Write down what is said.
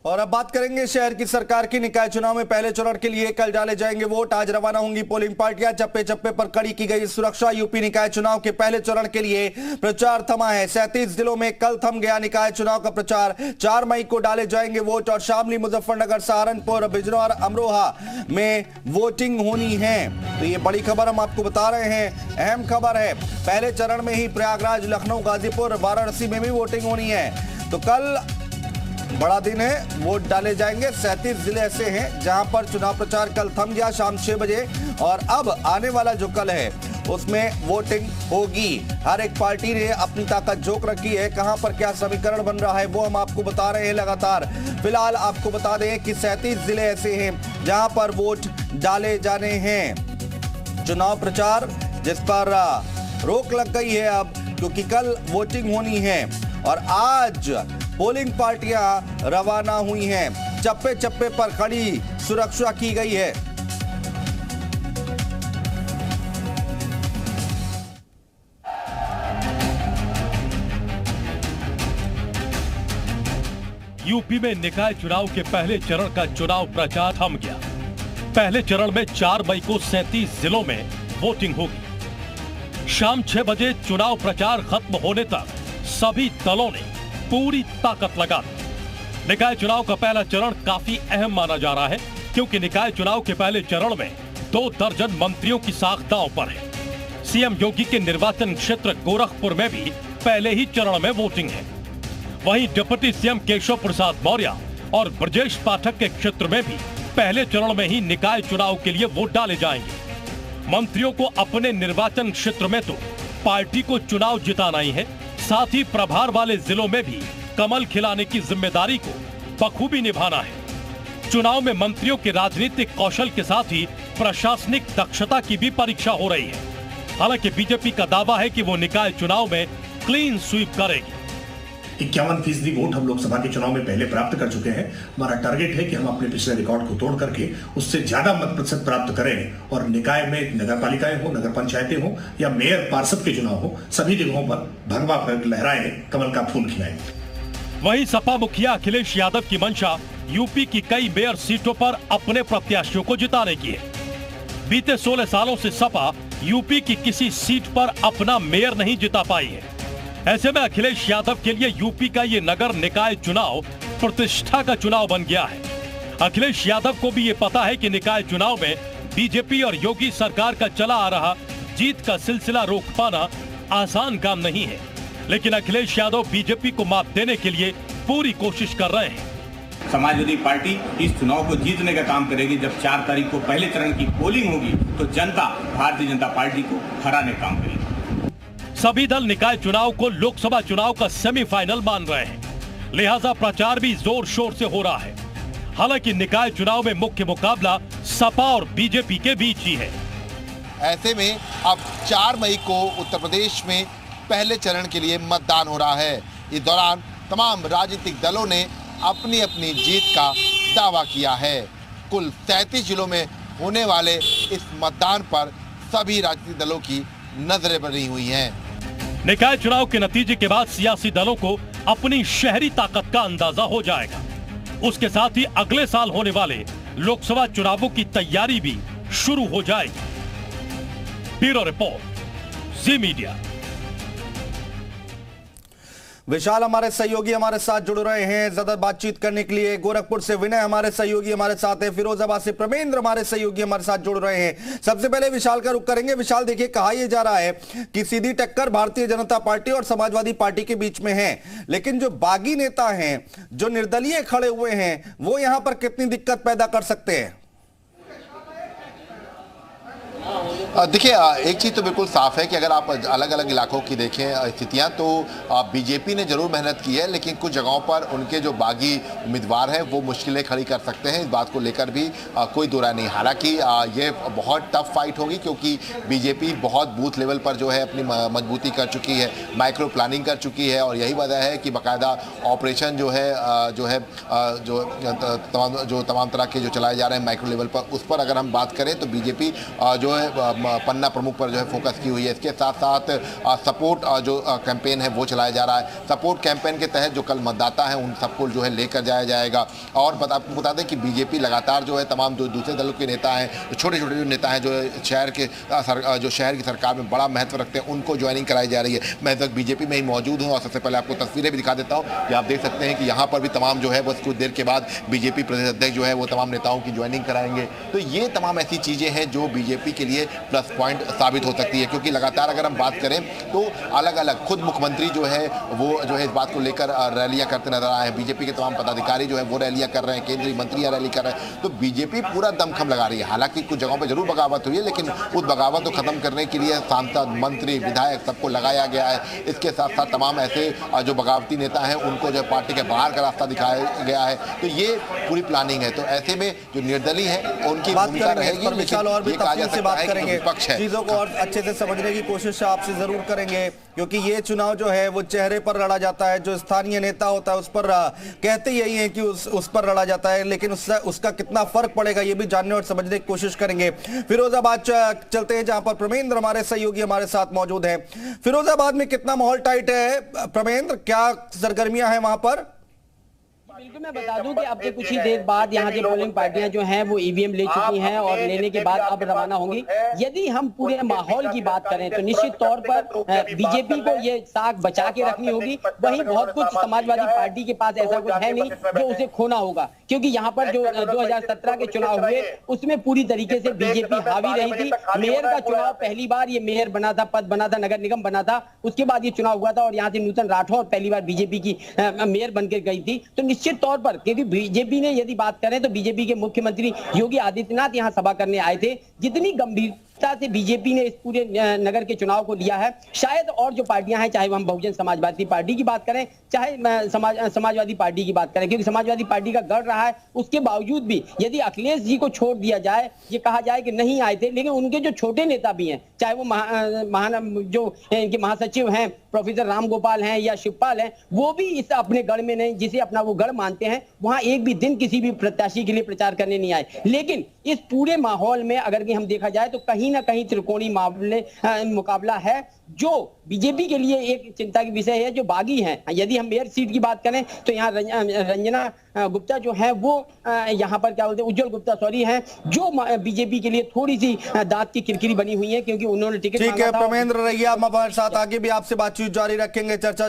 और अब बात करेंगे शहर की सरकार की। निकाय चुनाव में पहले चरण के लिए कल डाले जाएंगे वोट। आज रवाना होंगी पोलिंग पार्टियां। चप्पे चप्पे पर कड़ी की गई सुरक्षा। यूपी निकाय चुनाव के पहले चरण के लिए प्रचार थमा है। 37 जिलों में कल थम गया निकाय चुनाव का प्रचार। 4 मई को डाले जाएंगे वोट और शामली, मुजफ्फरनगर, सहारनपुर, बिजनौर, अमरोहा में वोटिंग होनी है। तो ये बड़ी खबर हम आपको बता रहे हैं, अहम खबर है। पहले चरण में ही प्रयागराज, लखनऊ, गाजीपुर, वाराणसी में भी वोटिंग होनी है। तो कल बड़ा दिन है, वोट डाले जाएंगे। 37 जिले ऐसे हैं जहां पर चुनाव प्रचार कल थम गया शाम 6 बजे और अब आने वाला जो कल है उसमें वोटिंग होगी। हर एक पार्टी ने अपनी ताकत झोंक रखी है। कहां पर क्या समीकरण बन रहा है वो हम आपको बता रहे हैं लगातार। फिलहाल आपको बता दें कि 37 जिले ऐसे हैं जहां पर वोट डाले जाने हैं। चुनाव प्रचार जिस पर रोक लग गई है अब, क्योंकि कल वोटिंग होनी है और आज पोलिंग पार्टियां रवाना हुई हैं। चप्पे चप्पे पर कड़ी सुरक्षा की गई है। यूपी में निकाय चुनाव के पहले चरण का चुनाव प्रचार थम गया। पहले चरण में 4 मई को 37 जिलों में वोटिंग होगी। शाम 6 बजे चुनाव प्रचार खत्म होने तक सभी दलों ने पूरी ताकत लगा दी। निकाय चुनाव का पहला चरण काफी अहम माना जा रहा है, क्योंकि निकाय चुनाव के पहले चरण में 2 दर्जन मंत्रियों की साख दांव पर है। सीएम योगी के निर्वाचन क्षेत्र गोरखपुर में भी पहले ही चरण में वोटिंग है। वहीं डिप्टी सीएम केशव प्रसाद मौर्य और ब्रजेश पाठक के क्षेत्र में भी पहले चरण में ही निकाय चुनाव के लिए वोट डाले जाएंगे। मंत्रियों को अपने निर्वाचन क्षेत्र में तो पार्टी को चुनाव जिताना ही है, साथ ही प्रभार वाले जिलों में भी कमल खिलाने की जिम्मेदारी को बखूबी निभाना है। चुनाव में मंत्रियों के राजनीतिक कौशल के साथ ही प्रशासनिक दक्षता की भी परीक्षा हो रही है। हालांकि बीजेपी का दावा है कि वो निकाय चुनाव में क्लीन स्वीप करेगी। 51% वोट हम लोकसभा के चुनाव में पहले प्राप्त कर चुके हैं। हमारा टारगेट है कि हम अपने पिछले रिकॉर्ड को तोड़ करके उससे ज्यादा मत प्रतिशत प्राप्त करें और निकाय में नगर पालिकाएं हो, नगर पंचायतें हो या मेयर पार्षद के चुनाव हो, सभी जगहों पर भगवा फहर लहराएं, कमल का फूल खिलाएं। वहीं सपा मुखिया अखिलेश यादव की मंशा यूपी की कई मेयर सीटों पर अपने प्रत्याशियों को जिताने की है। बीते 16 सालों से सपा यूपी की किसी सीट पर अपना मेयर नहीं जिता पाई है। ऐसे में अखिलेश यादव के लिए यूपी का ये नगर निकाय चुनाव प्रतिष्ठा का चुनाव बन गया है। अखिलेश यादव को भी ये पता है कि निकाय चुनाव में बीजेपी और योगी सरकार का चला आ रहा जीत का सिलसिला रोक पाना आसान काम नहीं है, लेकिन अखिलेश यादव बीजेपी को मात देने के लिए पूरी कोशिश कर रहे हैं। समाजवादी पार्टी इस चुनाव को जीतने का काम करेगी। जब 4 तारीख को पहले चरण की पोलिंग होगी तो जनता भारतीय जनता पार्टी को हराने का काम करेगी। सभी दल निकाय चुनाव को लोकसभा चुनाव का सेमीफाइनल मान रहे हैं, लिहाजा प्रचार भी जोर शोर से हो रहा है। हालांकि निकाय चुनाव में मुख्य मुकाबला सपा और बीजेपी के बीच ही है। ऐसे में अब 4 मई को उत्तर प्रदेश में पहले चरण के लिए मतदान हो रहा है। इस दौरान तमाम राजनीतिक दलों ने अपनी अपनी जीत का दावा किया है। कुल 37 जिलों में होने वाले इस मतदान पर सभी राजनीतिक दलों की नजरें बनी हुई हैं। निकाय चुनाव के नतीजे के बाद सियासी दलों को अपनी शहरी ताकत का अंदाजा हो जाएगा। उसके साथ ही अगले साल होने वाले लोकसभा चुनावों की तैयारी भी शुरू हो जाएगी। ब्यूरो रिपोर्ट, जी मीडिया। विशाल हमारे सहयोगी हमारे साथ जुड़ रहे हैं ज्यादा बातचीत करने के लिए। गोरखपुर से विनय हमारे सहयोगी हमारे साथ है। फिरोजाबाद से प्रमेंद्र हमारे सहयोगी हमारे साथ जुड़ रहे हैं। सबसे पहले विशाल का रुख करेंगे। विशाल, देखिए कहा यह जा रहा है कि सीधी टक्कर भारतीय जनता पार्टी और समाजवादी पार्टी के बीच में है, लेकिन जो बागी नेता हैं, जो निर्दलीय खड़े हुए हैं, वो यहां पर कितनी दिक्कत पैदा कर सकते हैं? देखिए, एक चीज़ तो बिल्कुल साफ है कि अगर आप अलग अलग इलाकों की देखें स्थितियां, तो बीजेपी ने जरूर मेहनत की है, लेकिन कुछ जगहों पर उनके जो बागी उम्मीदवार हैं वो मुश्किलें खड़ी कर सकते हैं। इस बात को लेकर भी कोई दो राय नहीं। हालांकि ये बहुत टफ फाइट होगी, क्योंकि बीजेपी बहुत बूथ लेवल पर जो है अपनी मजबूती कर चुकी है, माइक्रो प्लानिंग कर चुकी है, और यही वजह है कि बाकायदा ऑपरेशन जो तमाम तरह के जो चलाए जा रहे हैं माइक्रो लेवल पर, उस पर अगर हम बात करें तो बीजेपी जो है पन्ना प्रमुख पर जो है फोकस की हुई है। इसके साथ साथ सपोर्ट जो कैंपेन है वो चलाया जा रहा है। सपोर्ट कैंपेन के तहत जो कल मतदाता हैं उन सबको जो है लेकर जाया जाएगा। और बता दें कि बीजेपी लगातार जो है तमाम जो दूसरे दलों के नेता हैं, छोटे छोटे जो नेता हैं जो शहर की सरकार में बड़ा महत्व रखते हैं, उनको ज्वाइनिंग कराई जा रही है। मैं इस वक्त बीजेपी में ही मौजूद हूँ और सबसे पहले आपको तस्वीरें भी दिखा देता हूँ कि आप देख सकते हैं कि यहाँ पर भी तमाम जो है बस कुछ देर के बाद बीजेपी प्रदेश अध्यक्ष जो है वो तमाम नेताओं की ज्वाइनिंग कराएंगे। तो ये तमाम ऐसी चीज़ें हैं जो बीजेपी के लिए प्लस पॉइंट साबित हो सकती है, क्योंकि लगातार अगर हम बात करें तो अलग अलग खुद मुख्यमंत्री जो है वो जो है इस बात को लेकर रैलियां करते नजर आए हैं। बीजेपी के तमाम पदाधिकारी जो है वो रैलियां कर रहे हैं, केंद्रीय मंत्री रैली कर रहे हैं। तो बीजेपी पूरा दमखम लगा रही है। हालांकि कुछ जगहों पर जरूर बगावत हुई है, लेकिन उस बगावत को खत्म करने के लिए सांसद, मंत्री, विधायक सबको लगाया गया है। इसके साथ साथ तमाम ऐसे जो बगावती नेता हैं उनको जो पार्टी के बाहर का रास्ता दिखाया गया है। तो ये पूरी प्लानिंग है। तो ऐसे में जो निर्दलीय है उनकी भूमिका रहेगी, विशाल और भी तफसील से बात करेंगे, विपक्ष है चीजों को और अच्छे से समझने की कोशिश आपसे जरूर करेंगे, क्योंकि ये चुनाव जो है वो चेहरे पर लड़ा जाता है। जो स्थानीय नेता होता है उस पर कहते यही है कि उस पर लड़ा जाता है, लेकिन उसका कितना फर्क पड़ेगा ये भी जानने और समझने की कोशिश करेंगे। फिरोजाबाद चलते हैं, जहां पर प्रमेंद्र हमारे सहयोगी हमारे साथ मौजूद हैं। फिरोजाबाद में कितना माहौल टाइट है प्रमेंद्र, क्या सरगर्मियां हैं वहां पर? बिल्कुल, मैं बता दूं कि अब से कुछ ही देर बाद यहाँ की पोलिंग पार्टियां जो हैं वो ईवीएम ले चुकी हैं और लेने के बाद अब रवाना होंगी। यदि हम पूरे माहौल की बात करें तो निश्चित तौर पर बीजेपी को ये साख बचा के रखनी होगी। वहीं बहुत कुछ समाजवादी पार्टी के पास ऐसा कुछ है नहीं जो उसे खोना होगा, क्योंकि यहाँ पर जो 2017 के चुनाव हुए उसमें पूरी तरीके से बीजेपी हावी रही थी। मेयर का चुनाव पहली बार ये मेयर बना था, पद बना था, नगर निगम बना था, उसके बाद ये चुनाव हुआ था और यहाँ से नूतन राठौर पहली बार बीजेपी की मेयर बनकर गई थी। तो निश्चित तौर पर, क्योंकि बीजेपी ने यदि बात करें तो बीजेपी के मुख्यमंत्री योगी आदित्यनाथ यहां सभा करने आए थे। जितनी गंभीरता से बीजेपी ने इस पूरे नगर के चुनाव को लिया है, शायद और जो पार्टियां हैं, चाहे हम बहुजन समाजवादी पार्टी की बात करें, चाहे समाजवादी पार्टी की बात करें, क्योंकि समाजवादी पार्टी का गढ़ रहा है, उसके बावजूद भी यदि अखिलेश जी को छोड़ दिया जाए, ये कहा जाए कि नहीं आए थे, लेकिन उनके जो छोटे नेता भी हैं, चाहे वो जो इनके महासचिव हैं प्रोफेसर राम गोपाल हैं या शिवपाल हैं, वो भी इस अपने गढ़ में नहीं, जिसे अपना वो गढ़ मानते हैं, वहां एक भी दिन किसी भी प्रत्याशी के लिए प्रचार करने नहीं आए। लेकिन इस पूरे माहौल में अगर कि हम देखा जाए तो कहीं ना कहीं त्रिकोणीय मुकाबला है, जो बीजेपी के लिए एक चिंता की विषय है। जो बागी हैं, यदि हम मेयर सीट की बात करें तो यहाँ रंजना गुप्ता जो है वो यहाँ पर क्या बोलते हैं, उज्जवल गुप्ता सॉरी हैं, जो बीजेपी के लिए थोड़ी सी दांत की किरकिरी बनी हुई है, क्योंकि उन्होंने टिकट। ठीक है प्रमेंद्र रैया, हम हमारे साथ आगे भी आपसे बातचीत जारी रखेंगे, चर्चा